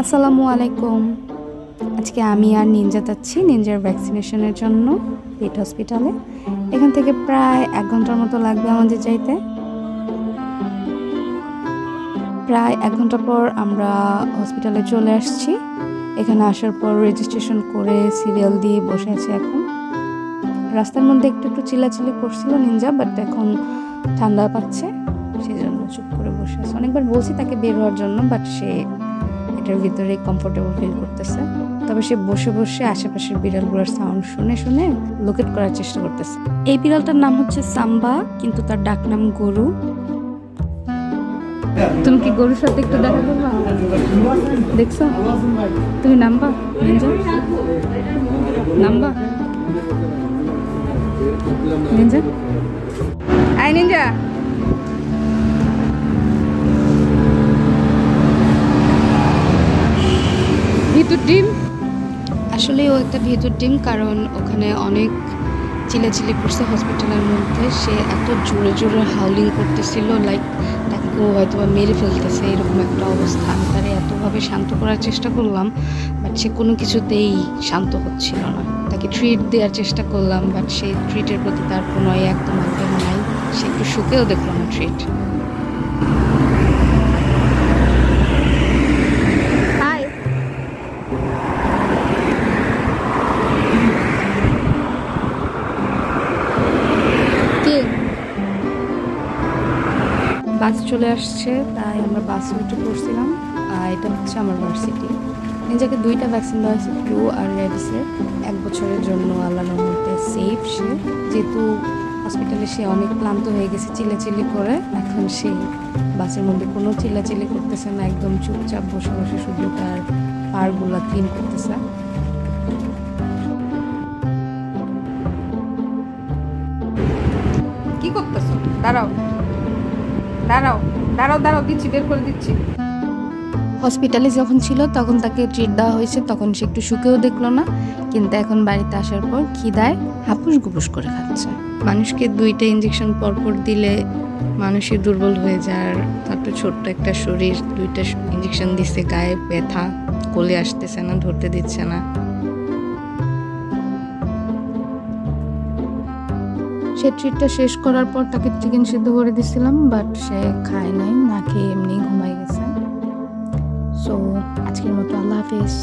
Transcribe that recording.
আসসালামু আলাইকুম। আজকে আমি আর নিনজা যাচ্ছি নিনজার ভ্যাকসিনেশনের জন্য পেট হসপিটালে। এখান থেকে প্রায় 1 ঘন্টার মতো লাগবে আমাদের যাইতে। প্রায় 1 ঘন্টা পর আমরা হসপিটালে চলে আসছি। এখানে আসার পর রেজিস্ট্রেশন করে সিরিয়াল দিয়ে বসে আছি। এখন রাস্তার মধ্যে একটু চিল্লাচিল্লি করছিল নিনজা, বাট এখন ঠান্ডা পাচ্ছে, সেই জন্য চুপ করে বসে আছে। অনেকবার বলছি তাকে বের হওয়ার জন্য, বাট সে এটার ভিতরে কমফোর্টেবল ফিল করতেছে। তবে সে বসে বসে আশেপাশের বিড়ালগুলোর সাউন্ড শুনে শুনে লোকেট করার চেষ্টা করতেছে। এই বিড়ালটার নাম হচ্ছে সাম্বা, কিন্তু তার ডাক নাম গরু। তুমি কি গরুর সাথে একটু দেখা করবা? দেখছো তুমি নামবা? নিনজা নামবা? নিনজা আই নিনজা ভিতর ডিম। আসলে ও একটা ভিতর ডিম, কারণ ওখানে অনেক চিল্লাচিল্লি করছে হসপিটালের মধ্যে। সে এত জোরে জোরে হাউলিং করতেছিল, লাইক তাকে কেউ হয়তো বা মেরে ফেলতেছে, এরকম একটা অবস্থা। আমি তারে এতভাবে শান্ত করার চেষ্টা করলাম, বাট সে কোনো কিছুতেই শান্ত হচ্ছিল না। তাকে ট্রিট দেওয়ার চেষ্টা করলাম, বাট সেই ট্রিটের প্রতি তার কোনো একদম আগ্রহ নাই। সে একটু শুকেও দেখলো না ট্রিট। বাস চলে আসছে, তাই আমরা বাসে উঠে পড়ছিলাম। এটা হচ্ছে আমার ভার্সিটি। নিজেকে 2টা ভ্যাকসিন দেওয়া হয়েছে, ফ্লু আর রেবিসের। 1 বছরের জন্য আল্লাহর মধ্যে সেফ সে। যেহেতু হসপিটালে সে অনেক ক্লান্ত হয়ে গেছে চিল্লাচিল্লি করে, এখন সে বাসের মধ্যে কোনো চিল্লাচিল্লি করতেছে না, একদম চুপচাপ বসে বসে শুধু তার পারগুলা ক্লিন করতেছে। কি করতেছো? দাঁড়াও দাঁড়াও দাঁড়াও দাঁড়াও, দিচ্ছি, বের করে দিচ্ছি। হসপিটালে যখন ছিল তখন তাকে ট্রিট দেওয়া হয়েছে, তখন সে একটু শুকেও দেখলো না, কিন্তু এখন বাড়িতে আসার পর খিদায় হাপুস গুপুস করে খাচ্ছে। মানুষকে 2টা ইঞ্জেকশন পরপর দিলে মানুষই দুর্বল হয়ে যায়। আর তার তো ছোট্ট একটা শরীর, 2টা ইঞ্জেকশন দিচ্ছে, গায়ে ব্যথা, কোলে আসতেছে না, ধরতে দিচ্ছে না। সে ট্রিটটা শেষ করার পর তাকে চিকেন সিদ্ধ করে দিয়েছিলাম, বাট সে খায় নাই, না খেয়ে এমনি ঘুমাই গেছে। সো আজকের মতো আল্লাহ হাফেজ।